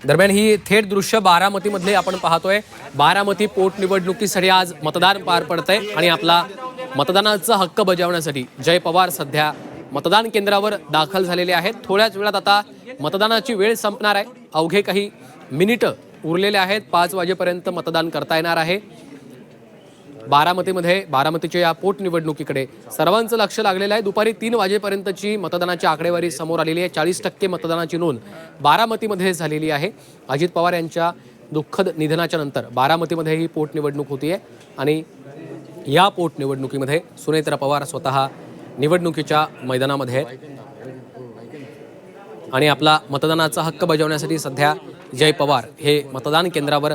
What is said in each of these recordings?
दरम्यान ही थेट दृश्य बारामतीमधले आपण पाहतोय। बारामती पोटनिवडणुकीसाठी आज मतदान पार पडतंय आणि आपला मतदानाचा हक्क बजावण्यासाठी जय पवार सध्या मतदान केंद्रावर दाखल झालेले आहेत। थोड्याच वेळात आता मतदानाची वेळ संपणार आहे। अवघे काही मिनिटं उरलेले आहेत। 5 वाजेपर्यंत मतदान करता येणार आहे। बारामतीच्या या पोटनिवडणुकीकडे सर्वांचं लक्ष लागलेलं आहे। दुपारी 3 वाजेपर्यंतची मतदानाची आकडेवारी समोर आलेली आहे। 40% मतदानाची नोंद बारामतीमध्ये झालेली आहे। अजित पवार यांच्या दुःखद निधनाच्या नंतर बारामतीमध्ये ही पोटनिवडणूक होतीये आणि या पोटनिवडणुकीमध्ये सुनेत्रा पवार स्वतः निवडणुकीच्या मैदानामध्ये आहेत आणि आपला मतदानाचा हक्क बजावण्यासाठी सध्या जय पवार हे मतदान केंद्रावर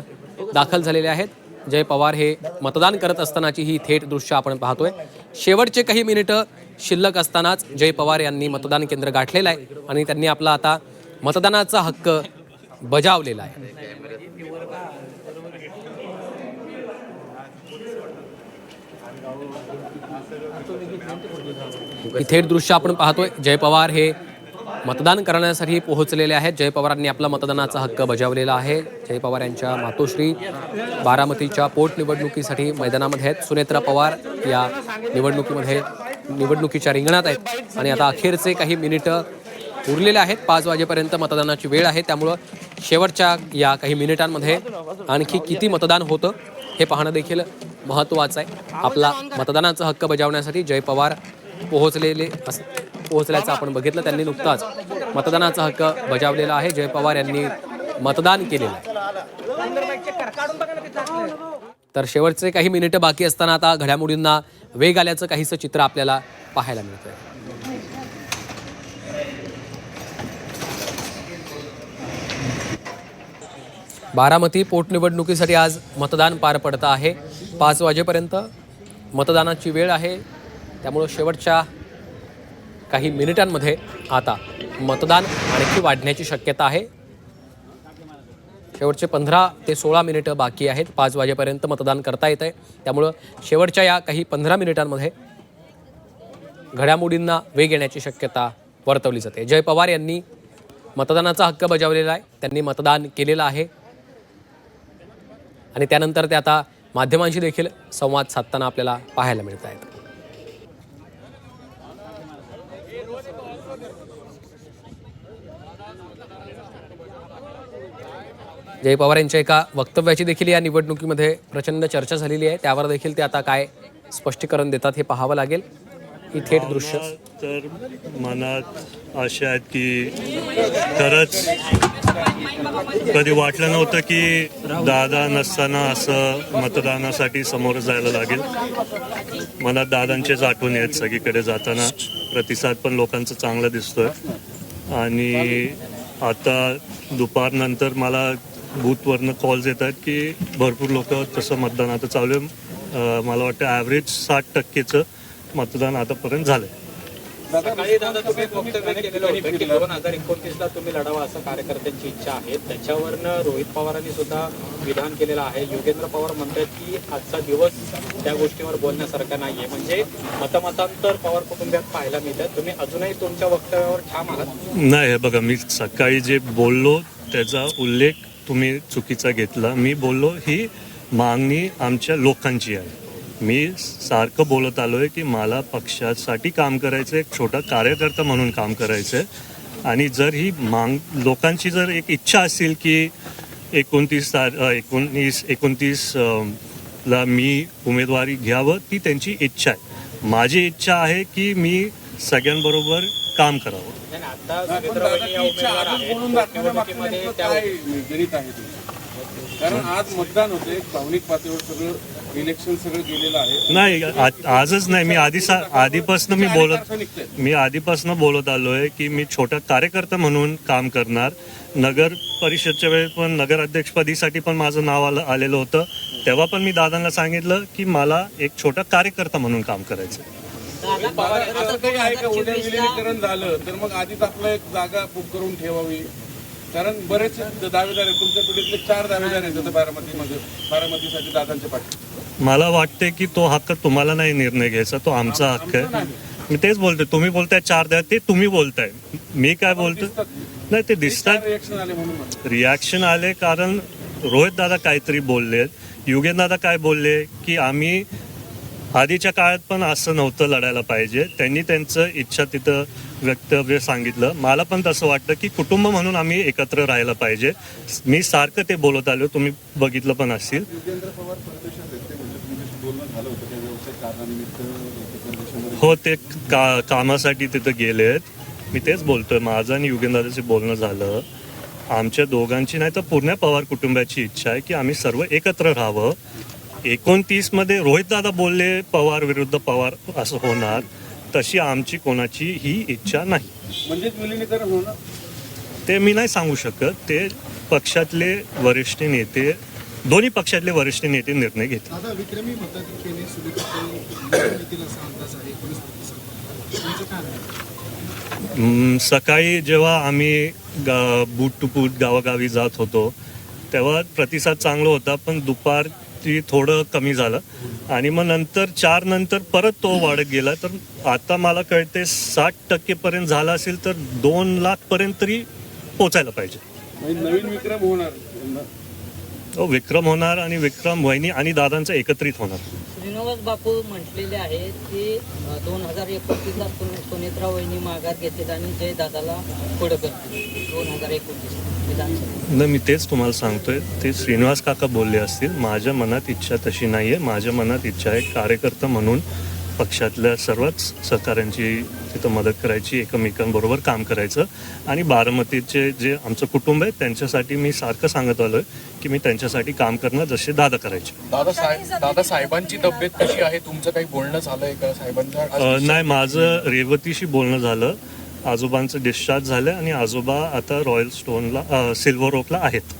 दाखल झालेले आहेत। जय पवार हे मतदान करत असतानाची ही थेट दृश्य आपण पाहतोय। शेवटचे काही मिनिटं शिल्लक असतानाच जय पवार यांनी मतदान केंद्र गाठलेलं आहे आणि त्यांनी आपला आता मतदानाचा हक्क बजावलेला आहे। ही थेट दृश्य आपण पाहतोय। जय पवार हे मतदान करण्यासाठी पोहोचलेले आहेत। जय पवारांनी आपला मतदानाचा हक्क बजावलेला आहे। जय पवार यांच्या मातोश्री बारामतीच्या पोटनिवडणुकीसाठी मैदानामध्ये आहेत। सुनेत्रा पवार या निवडणुकीच्या रिंगणात आहेत आणि आता अखेरचे काही मिनिटं उरलेले आहेत। 5 वाजेपर्यंत मतदानाची वेळ आहे, त्यामुळं शेवटच्या या काही मिनिटांमध्ये आणखी किती मतदान होतं हे पाहणं देखील महत्त्वाचं आहे। आपला मतदानाचा हक्क बजावण्यासाठी जय पवार पोहोचल्याचं आपण बघितलं। त्यांनी नुकताच मतदानाचा हक्क बजावलेला आहे। जय पवार यांनी मतदान केलेलं आहे। तर शेवटचे काही मिनिटं बाकी असताना आता घडामोडींना वेग आल्याचं काहीसं चित्र आपल्याला पाहायला मिळतंय। बारामती पोटनिवडणुकीसाठी आज मतदान पार पडतं आहे। 5 वाजेपर्यंत मतदानाची वेळ आहे, त्यामुळं शेवटच्या काही मिनिटांमध्ये आता मतदान आणखी वाढण्याची शक्यता आहे। शेवटचे 15 ते 16 मिनिटं बाकी आहेत। 5 वाजेपर्यंत मतदान करता येत आहे, त्यामुळं शेवटच्या या काही 15 मिनिटांमध्ये घडामोडींना वेग येण्याची शक्यता वर्तवली जाते। जय पवार यांनी मतदानाचा हक्क बजावलेला आहे, त्यांनी मतदान केलेलं आहे आणि त्यानंतर ते आता माध्यमांशी देखील संवाद साधताना आपल्याला पाहायला मिळत आहेत। जय पवार यांच्या एका वक्तव्याची देखील या निवडणुकीमध्ये प्रचंड चर्चा झालेली आहे, त्यावर देखील ते आता काय स्पष्टीकरण देतात हे पाहावं लागेल। ही थेट दृश्य तर मनात आशा आहेत की खरंच कधी वाटलं नव्हतं की दादा नसताना असं मतदानासाठी समोर जायला लागेल। मनात दादांचेच आठवण आहेत सगळीकडे जाताना। प्रतिसाद पण लोकांचा चांगला दिसतोय आणि आता दुपारनंतर मला बूथवरनं कॉल्स येतात की भरपूर लोक तसं मतदान आता चालू आहे। मला वाटतं ॲव्हरेज 60% मतदान आतापर्यंत झालंय। सकाळी दादा तुम्ही वक्तव्य केलेलं होतं की 2029ला तुम्ही लढावा असं कार्यकर्त्यांची इच्छा आहे। त्याच्यावरनं रोहित पवारांनी सुद्धा विधान केलेलं आहे। योगेंद्र पवार म्हणतात की आजचा दिवस त्या गोष्टीवर बोलण्यासारखा नाहीये, म्हणजे मतमतांतर पवार कुटुंबियात पाहायला मिळतात। तुम्ही अजूनही तुमच्या वक्तव्यावर ठाम आहात? नाही, हे बघा, मी सकाळी जे बोललो त्याचा उल्लेख तुम्ही चुकीचा घेतला। मी बोललो ही मागणी आमच्या लोकांची आहे। मी सारखं बोलत आलोय की मला पक्षासाठी काम करायचं, एक छोटा कार्यकर्ता म्हणून काम करायचं आणि जर ही लोकांची जर एक इच्छा असेल की 29 ला मी उमेदवारी घ्यावं, ती त्यांची इच्छा आहे। माझी इच्छा आहे की मी सगळ्यांबरोबर काम करावं। कारण आज मतदान होते, भावनिक पातळीवर सगळं इलेक्शन सगळं गेलेलं आहे। नाही, आजच नाही, मी आधीपासून बोलत आलोय की मी छोटा कार्यकर्ता म्हणून काम करणार। नगर परिषदच्या वेळेस पण नगराध्यक्षपदीसाठी पण माझं नाव आलेलं होतं, तेव्हा पण मी दादांना सांगितलं की मला एक छोटा कार्यकर्ता म्हणून काम करायचं। असं काही आहे का उद्या विलीनीकरण झालं तर मग आधीच आपलं एक जागा बुक करून ठेवावी? कारण बरेच दावेदार आहेत, तुमच्या पिढीतले 4 दावेदार आहेत बारामतीसाठी दादांच्या पाठी। मला वाटते की तो हक्क तुम्हाला नाही निर्णय घ्यायचा, तो आमचा हक्क आहे। मी तेच बोलतोय, तुम्ही बोलताय 4 द्या, ते तुम्ही बोलताय, मी काय बोलतो? नाही ते दिसतात रिएक्शन आले म्हणून रिॲक्शन आले कारण रोहित दादा काहीतरी बोललेत, युगेंद्र दादा काय बोलले की आम्ही आधीच्या काळात पण असं नव्हतं लढायला पाहिजे, त्यांनी त्यांचं इच्छा तिथं वक्तव्य सांगितलं. मला पण तसं वाटतं की कुटुंब म्हणून आम्ही एकत्र राहायला पाहिजे. मी सारखं ते बोलत आलो, तुम्ही बघितलं पण असेल. हो ते कामासाठी तिथं गेलेत. मी तेच बोलतोय, माझं आणि युगेंद्रदादाचं बोलणं झालं. आमच्या दोघांची नाही तर पूर्ण पवार कुटुंबाची इच्छा आहे की आम्ही सर्व एकत्र राहावं. 29 मध्ये रोहित दादा बोलले पवार विरुद्ध पवार असं होणार, तशी आमची कोणाची ही इच्छा नाही. म्हणजे विलिनीकरण होणार ते मी नाही सांगू शकत, ते पक्षातले वरिष्ठ नेते, दोन्ही पक्षातले वरिष्ठ नेते निर्णय घेतील. दादा विक्रमी मताधिक्याने सुनील येथील असा अंदाज आहे 19%. तुमचं काय आहे? सकाळी जेव्हा आम्ही बूट टू बूट गावागावी जात होतो तेव्हा प्रतिसाद चांगला होता, पण दुपारची थोडं कमी झालं आणि मग नंतर 4 नंतर परत तो वाढत गेला. तर आता मला कळते 60% पर्यंत झाला असेल तर 2 लाख पर्यंत तरी पोचायला पाहिजे. म्हणजे नवीन विक्रम होणार. तो विक्रम होणार आणि विक्रम वहिनी आणि दादांचा एकत्रित होणार. श्रीनिवास बापू म्हटलेले आहेत की 2029ला सुनेत्रा वहिनी माघार घेतील आणि जय दादाला पुढे करतील 2029 विधानसभा. नाही, मी तेच तुम्हाला सांगतोय, ते श्रीनिवास काका बोलले असतील. माझ्या मनात इच्छा तशी नाही आहे. माझ्या मनात इच्छा आहे कार्यकर्ता म्हणून पक्षातल्या सर्वच सहकाऱ्यांची तिथं मदत करायची, एकमेकांबरोबर काम करायचं आणि बारामतीचे जे आमचं कुटुंब आहे त्यांच्यासाठी मी सारखं सांगत आलोय की मी त्यांच्यासाठी काम करणं जसे दादा करायचे. दादा साहेबांची तब्येत कशी आहे? तुमचं काही बोलणं झालंय का साहेबांचं? नाही, माझं रेवतीशी बोलणं झालं. आजोबांचं डिस्चार्ज झालं आणि आजोबा आता रॉयल स्टोनला सिल्वर ओकला आहेत.